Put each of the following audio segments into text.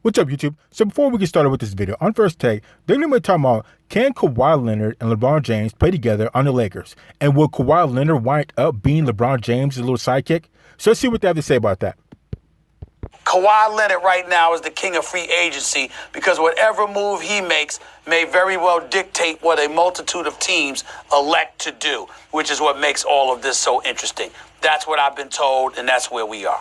What's up, YouTube? So before we get started with this video, on First Take, they're going to be talking about, can Kawhi Leonard and LeBron James play together on the Lakers? And will Kawhi Leonard wind up being LeBron James' little sidekick? So let's see what they have to say about that. Kawhi Leonard right now is the king of free agency because whatever move he makes may very well dictate what a multitude of teams elect to do, which is what makes all of this so interesting. That's what I've been told, and that's where we are.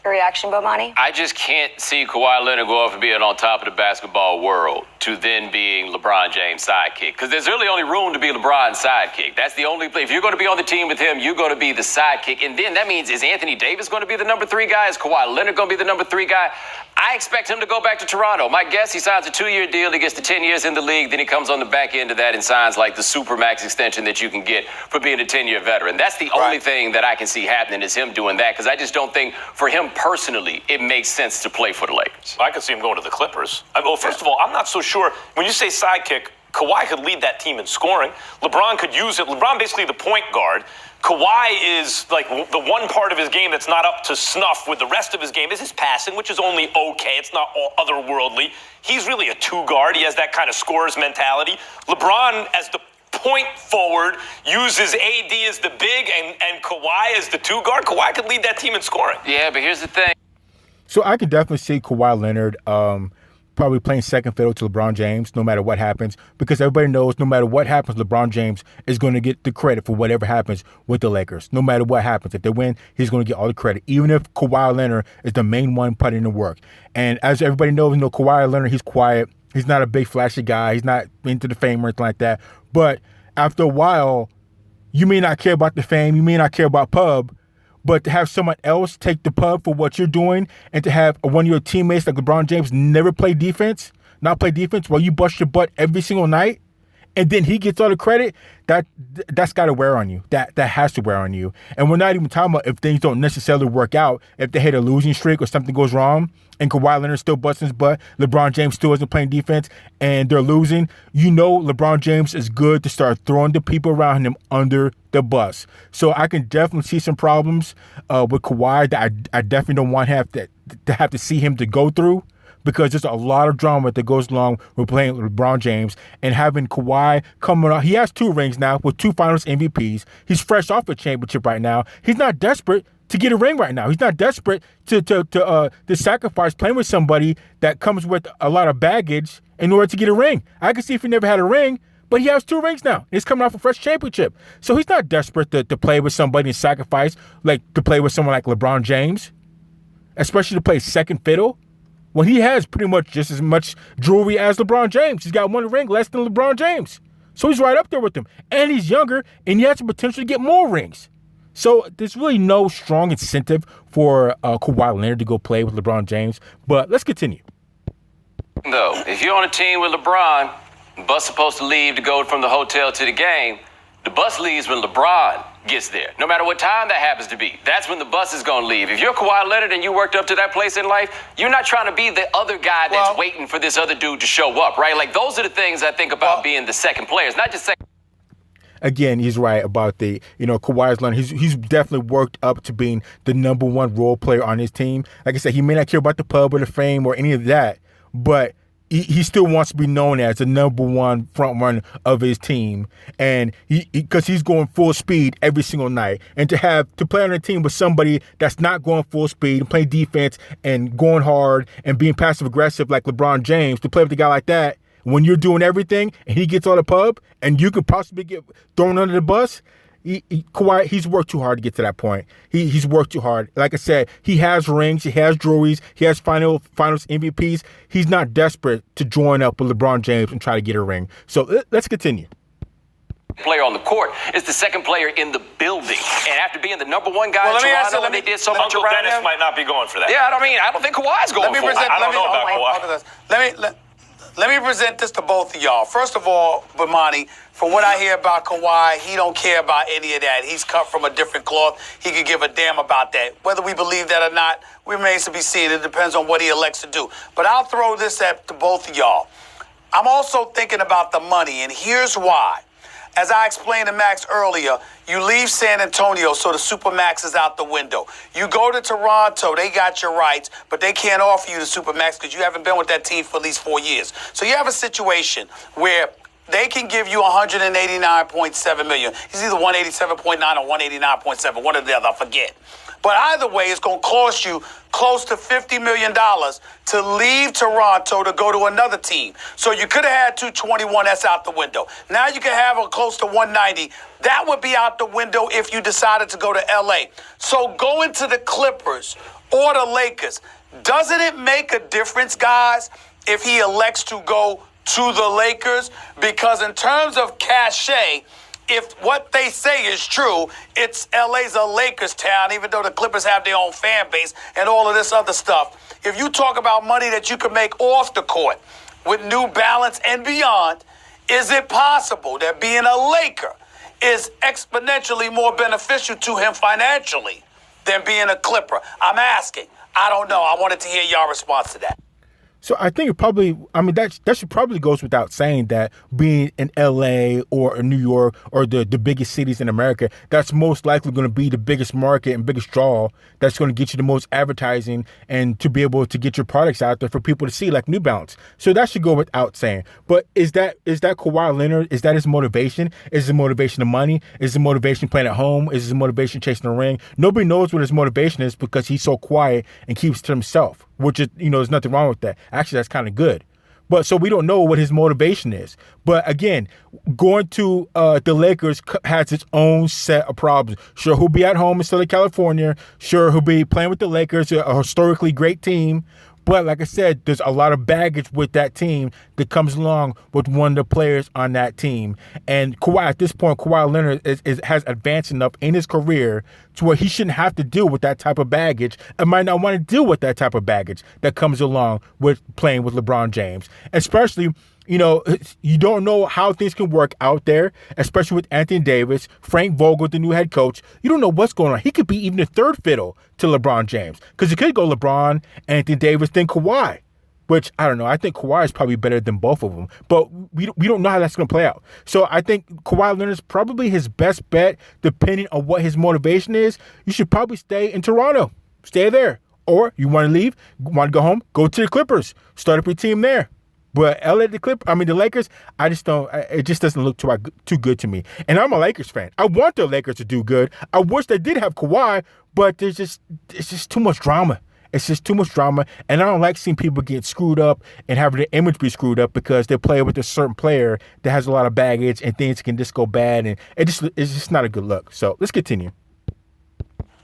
Your reaction, Bomani? I just can't see Kawhi Leonard go off from being on top of the basketball world to then being LeBron James' sidekick. Because there's really only room to be LeBron's sidekick. That's the only play. If you're going to be on the team with him, you're going to be the sidekick. And then that means, is Anthony Davis going to be the number 3 guy? Is Kawhi Leonard going to be the number 3 guy? I expect him to go back to Toronto. My guess, he signs a 2-year deal. He gets to 10 years in the league. Then he comes on the back end of that and signs like the super max extension that you can get for being a 10-year veteran. That's the only thing that I can see happening is him doing that, because I just don't think for him personally it makes sense to play for the Lakers. I could see him going to the Clippers. Well, first of all, I'm not so sure. When you say sidekick, Kawhi could lead that team in scoring. LeBron could use it. LeBron basically the point guard. Kawhi is like the one part of his game that's not up to snuff with the rest of his game is his passing, which is only okay. It's not all otherworldly. He's really a 2 guard. He has that kind of scorer's mentality. LeBron, as the point forward, uses AD as the big and Kawhi as the 2 guard. Kawhi could lead that team in scoring. Yeah, but here's the thing. So I can definitely see Kawhi Leonard probably playing second fiddle to LeBron James no matter what happens, because everybody knows no matter what happens, LeBron James is going to get the credit for whatever happens with the Lakers. No matter what happens. If they win, he's going to get all the credit, even if Kawhi Leonard is the main one putting in the work. And as everybody knows, Kawhi Leonard, he's quiet. He's not a big flashy guy. He's not into the fame or anything like that. But after a while, you may not care about the fame. You may not care about pub. But to have someone else take the pub for what you're doing, and to have one of your teammates like LeBron James not play defense while you bust your butt every single night, and then he gets all the credit, that's got to wear on you. That has to wear on you. And we're not even talking about if things don't necessarily work out, if they hit a losing streak or something goes wrong, and Kawhi Leonard still busting his butt, LeBron James still isn't playing defense, and they're losing. LeBron James is good to start throwing the people around him under the bus. So I can definitely see some problems with Kawhi that I definitely don't want to have to see him to go through, because there's a lot of drama that goes along with playing with LeBron James and having Kawhi coming out. He has 2 rings now with 2 Finals MVPs. He's fresh off a championship right now. He's not desperate to get a ring right now. He's not desperate to sacrifice playing with somebody that comes with a lot of baggage in order to get a ring. I can see if he never had a ring, but he has 2 rings now. He's coming off a fresh championship. So he's not desperate to play with somebody and sacrifice, like to play with someone like LeBron James, especially to play second fiddle, when he has pretty much just as much jewelry as LeBron James. He's got 1 ring less than LeBron James. So he's right up there with him. And he's younger, and he has the potential to get more rings. So there's really no strong incentive for Kawhi Leonard to go play with LeBron James. But let's continue. Though, if you're on a team with LeBron, the bus supposed to leave to go from the hotel to the game. The bus leaves when LeBron gets there. No matter what time that happens to be, that's when the bus is going to leave. If you're Kawhi Leonard and you worked up to that place in life, you're not trying to be the other guy that's waiting for this other dude to show up, right? Like, those are the things I think about being the second player. It's not just second. Again, he's right about the, Kawhi's Leonard. He's definitely worked up to being the number 1 role player on his team. Like I said, he may not care about the pub or the fame or any of that, but he still wants to be known as the number 1 front runner of his team, and because he's going full speed every single night. And to play on a team with somebody that's not going full speed and playing defense and going hard and being passive aggressive like LeBron James, to play with a guy like that when you're doing everything and he gets on the pub and you could possibly get thrown under the bus. Kawhi, he's worked too hard to get to that point. He's worked too hard. Like I said, he has rings, he has jewelries, he has finals MVPs. He's not desperate to join up with LeBron James and try to get a ring. So let's continue. Player on the court is the second player in the building. And after being the number 1 guy in Toronto, when they did so much around Dennis him, might not be going for that. Yeah, I don't think Kawhi's going for it. I don't know about Kawhi. Let me present this to both of y'all. First of all, Bomani, from what I hear about Kawhi, he don't care about any of that. He's cut from a different cloth. He could give a damn about that. Whether we believe that or not, remains to be seen. It depends on what he elects to do. But I'll throw this to both of y'all. I'm also thinking about the money, and here's why. As I explained to Max earlier, you leave San Antonio, so the Supermax is out the window. You go to Toronto, they got your rights, but they can't offer you the Supermax because you haven't been with that team for at least 4 years. So you have a situation where they can give you $189.7 million. It's either 187.9 or 189.7, one or the other, I forget. But either way, it's going to cost you close to $50 million to leave Toronto to go to another team. So you could have had 221, that's out the window. Now you can have a close to 190. That would be out the window if you decided to go to LA. So going to the Clippers or the Lakers, doesn't it make a difference, guys, if he elects to go to the Lakers? Because in terms of cachet, if what they say is true, it's LA's a Lakers town, even though the Clippers have their own fan base and all of this other stuff. If you talk about money that you can make off the court with New Balance and beyond, is it possible that being a Laker is exponentially more beneficial to him financially than being a Clipper? I'm asking. I don't know. I wanted to hear your response to that. So I think that should probably goes without saying that being in LA or in New York or the biggest cities in America, that's most likely going to be the biggest market and biggest draw that's going to get you the most advertising and to be able to get your products out there for people to see, like New Balance. So that should go without saying. But is that Kawhi Leonard? Is that his motivation? Is his motivation the money? Is his motivation playing at home? Is his motivation chasing the ring? Nobody knows what his motivation is because he's so quiet and keeps to himself, which is, there's nothing wrong with that. Actually, that's kind of good. But so we don't know what his motivation is. But again, going to the Lakers has its own set of problems. Sure, he'll be at home in Southern California. Sure, he'll be playing with the Lakers, a historically great team. But like I said, there's a lot of baggage with that team that comes along with one of the players on that team. And at this point, Kawhi Leonard has advanced enough in his career to where he shouldn't have to deal with that type of baggage and might not want to deal with that type of baggage that comes along with playing with LeBron James. Especially, you don't know how things can work out there, especially with Anthony Davis, Frank Vogel, the new head coach. You don't know what's going on. He could be even a third fiddle to LeBron James because it could go LeBron, Anthony Davis, then Kawhi, which I don't know. I think Kawhi is probably better than both of them, but we don't know how that's going to play out. So I think Kawhi Leonard is probably his best bet, depending on what his motivation is. You should probably stay in Toronto, stay there, or you want to leave, want to go home, go to the Clippers, start up your team there. But the Lakers, I just don't. It just doesn't look too good to me. And I'm a Lakers fan. I want the Lakers to do good. I wish they did have Kawhi, but it's just too much drama. It's just too much drama, and I don't like seeing people get screwed up and having their image be screwed up because they play with a certain player that has a lot of baggage and things can just go bad, and it's just not a good look. So let's continue.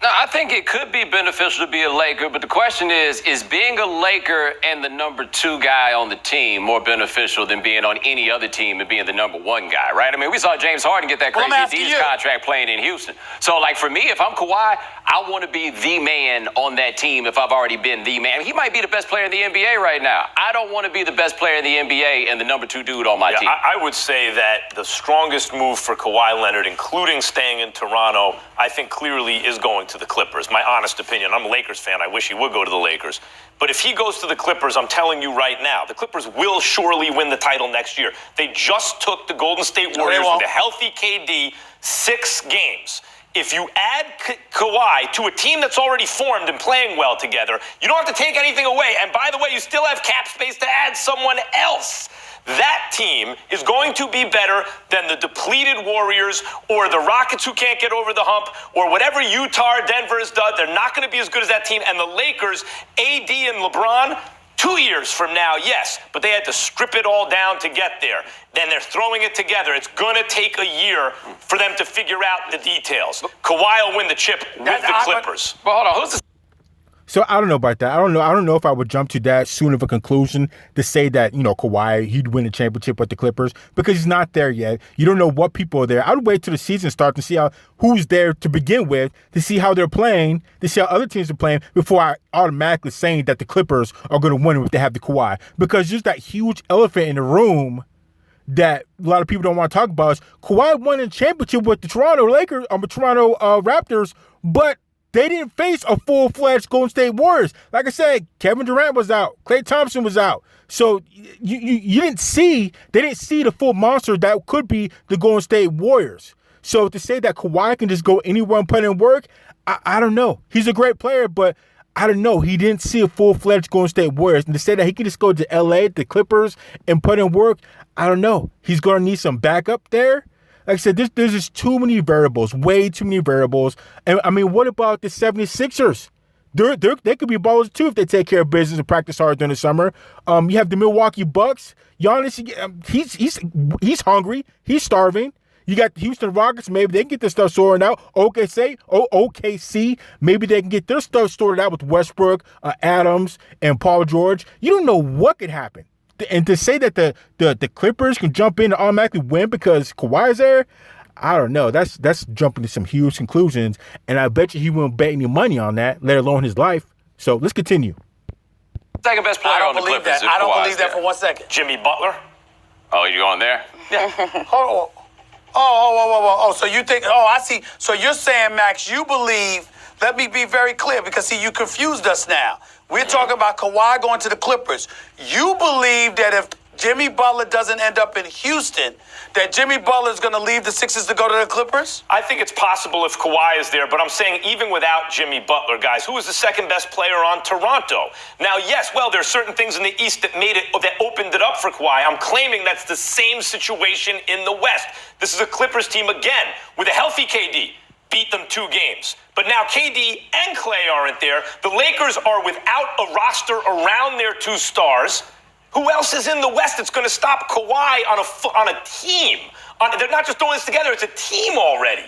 No, I think it could be beneficial to be a Laker, but the question is being a Laker and the number 2 guy on the team more beneficial than being on any other team and being the number 1 guy, right? I mean, we saw James Harden get that crazy Adidas contract playing in Houston. So, for me, if I'm Kawhi, I want to be the man on that team if I've already been the man. He might be the best player in the NBA right now. I don't want to be the best player in the NBA and the number 2 dude on my team. I would say that the strongest move for Kawhi Leonard, including staying in Toronto, I think clearly is going to the Clippers. My honest opinion. I'm a Lakers fan. I wish he would go to the Lakers. But if he goes to the Clippers, I'm telling you right now, the Clippers will surely win the title next year. They just took the Golden State Warriors with a healthy KD 6 games. If you add Kawhi to a team that's already formed and playing well together, you don't have to take anything away. And by the way, you still have cap space to add someone else. That team is going to be better than the depleted Warriors or the Rockets who can't get over the hump or whatever Utah or Denver has done. They're not going to be as good as that team. And the Lakers, AD and LeBron, 2 years from now, yes, but they had to strip it all down to get there. Then they're throwing it together. It's going to take a year for them to figure out the details. Kawhi will win the chip with the Clippers. Well, hold on. Who's the So I don't know about that. I don't know if I would jump to that soon of a conclusion to say that, Kawhi, he'd win the championship with the Clippers because he's not there yet. You don't know what people are there. I would wait till the season starts to see who's there to begin with, to see how they're playing, to see how other teams are playing before I automatically saying that the Clippers are going to win if they have the Kawhi. Because there's that huge elephant in the room that a lot of people don't want to talk about is Kawhi won a championship with the Toronto Raptors, but they didn't face a full-fledged Golden State Warriors. Like I said, Kevin Durant was out. Klay Thompson was out. So you didn't see, they didn't see the full monster that could be the Golden State Warriors. So to say that Kawhi can just go anywhere and put in work, I don't know. He's a great player, but I don't know. He didn't see a full-fledged Golden State Warriors. And to say that he can just go to L.A., the Clippers, and put in work, I don't know. He's going to need some backup there. Like I said, there's just too many variables, way too many variables. And, I mean, what about the 76ers? They could be ballers, too, if they take care of business and practice hard during the summer. You have the Milwaukee Bucks. Giannis, he's hungry. He's starving. You got the Houston Rockets. Maybe they can get their stuff sorted out. OKC, maybe they can get their stuff sorted out with Westbrook, Adams, and Paul George. You don't know what could happen. And to say that the Clippers can jump in and automatically win because Kawhi's there, I don't know. That's jumping to some huge conclusions. And I bet you he won't bet any money on that, let alone his life. So let's continue. Second best player on the Clippers. I don't believe that for 1 second. Jimmy Butler. Oh, you going there? Yeah. Hold on. Oh, so you think, I see. So you're saying, Max, you believe, let me be very clear because, see, you confused us now. We're talking about Kawhi going to the Clippers. You believe that if Jimmy Butler doesn't end up in Houston, that Jimmy Butler is going to leave the Sixers to go to the Clippers? I think it's possible if Kawhi is there, but I'm saying even without Jimmy Butler, guys, who is the second best player on Toronto? Now, yes, well, there are certain things in the East that opened it up for Kawhi. I'm claiming that's the same situation in the West. This is a Clippers team, again, with a healthy KD. Beat them 2 games. But now KD and Klay aren't there. The Lakers are without a roster around their 2 stars. Who else is in the West that's going to stop Kawhi on a team? They're not just throwing this together, it's a team already.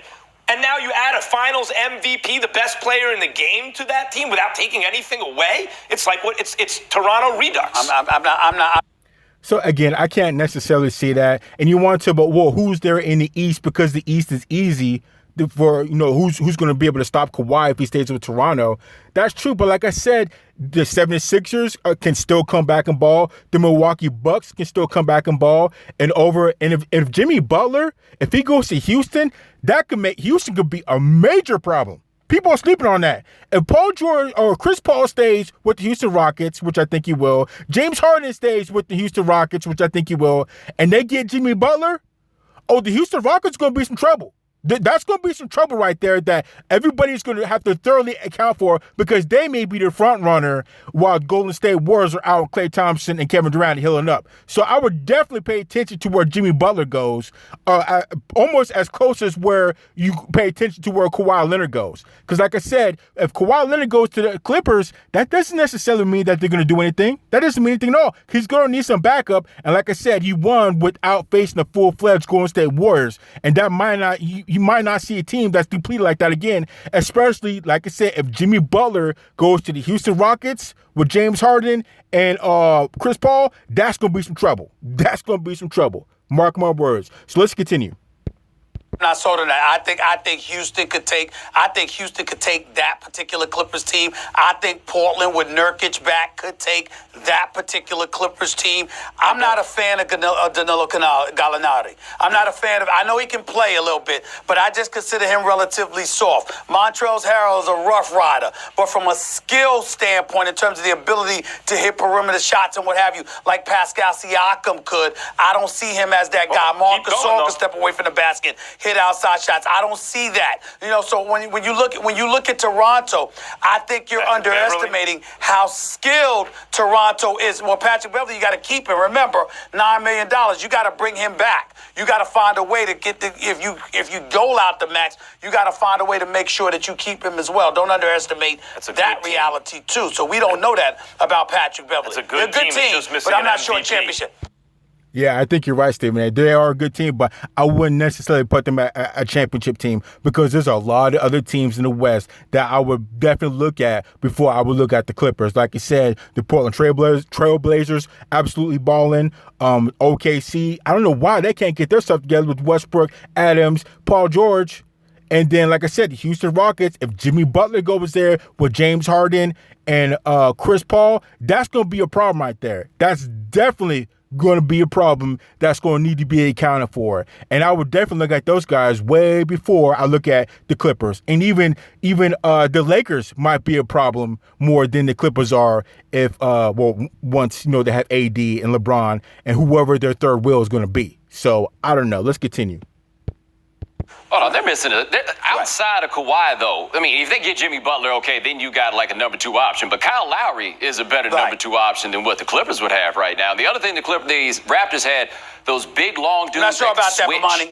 And now you add a finals MVP, the best player in the game, to that team without taking anything away? It's like it's Toronto Redux. I'm not. So again, I can't necessarily see that. And you want to, but well, who's there in the East? Because the East is easy for, who's going to be able to stop Kawhi if he stays with Toronto. That's true. But like I said, the 76ers can still come back and ball. The Milwaukee Bucks can still come back and ball. And if Jimmy Butler, if he goes to Houston, that could make Houston could be a major problem. People are sleeping on that. If Paul George or Chris Paul stays with the Houston Rockets, which I think he will, James Harden stays with the Houston Rockets, which I think he will, and they get Jimmy Butler, the Houston Rockets are going to be some trouble. That's going to be some trouble right there that everybody's going to have to thoroughly account for because they may be the front runner while Golden State Warriors are out, Klay Thompson and Kevin Durant healing up. So I would definitely pay attention to where Jimmy Butler goes, almost as close as where you pay attention to where Kawhi Leonard goes. Because like I said, if Kawhi Leonard goes to the Clippers, that doesn't necessarily mean that they're going to do anything. That doesn't mean anything at all. He's going to need some backup. And like I said, he won without facing the full-fledged Golden State Warriors. And that might not... You might not see a team that's depleted like that again, especially, like I said, if Jimmy Butler goes to the Houston Rockets with James Harden and Chris Paul, that's going to be some trouble. That's going to be some trouble. Mark my words. So let's continue. Not sold on that. I think Houston could take that particular Clippers team. I think Portland with Nurkic back could take that particular Clippers team. I'm not a fan of Danilo Gallinari. I'm not a fan of. I know he can play a little bit, but I just consider him relatively soft. Montrezl Harrell is a rough rider, but from a skill standpoint, in terms of the ability to hit perimeter shots and what have you, like Pascal Siakam could, I don't see him as that guy. Marcus Gasol can step away from the basket, hit outside shots. I don't see that. So when you look at Toronto, I think you're underestimating how skilled Toronto is. Well, Patrick Beverley, you got to keep him. Remember, $9 million. You got to bring him back. You got to find a way to get if you dole out the max, you got to find a way to make sure that you keep him as well. Don't underestimate that reality too. So we don't know that about Patrick Beverley. It's a good team, just missing but I'm not an sure MVP. championship. Yeah, I think you're right, Stephen. They are a good team, but I wouldn't necessarily put them at a championship team because there's a lot of other teams in the West that I would definitely look at before I would look at the Clippers. Like you said, the Portland Trailblazers absolutely balling. OKC, I don't know why they can't get their stuff together with Westbrook, Adams, Paul George. And then, like I said, the Houston Rockets, if Jimmy Butler goes there with James Harden and Chris Paul, that's going to be a problem right there. That's definitely going to be a problem that's going to need to be accounted for. And I would definitely look at those guys way before I look at the Clippers. And even the Lakers might be a problem more than the Clippers are if once they have AD and LeBron and whoever their third wheel is going to be. So I don't know. Let's continue. Hold on, they're missing it. Outside of Kawhi, though, I mean, if they get Jimmy Butler, okay, then you got like a number 2 option. But Kyle Lowry is a better number 2 option than what the Clippers would have right now. The other thing these Raptors had, those big, long dudes. I'm not sure about that, Bomani.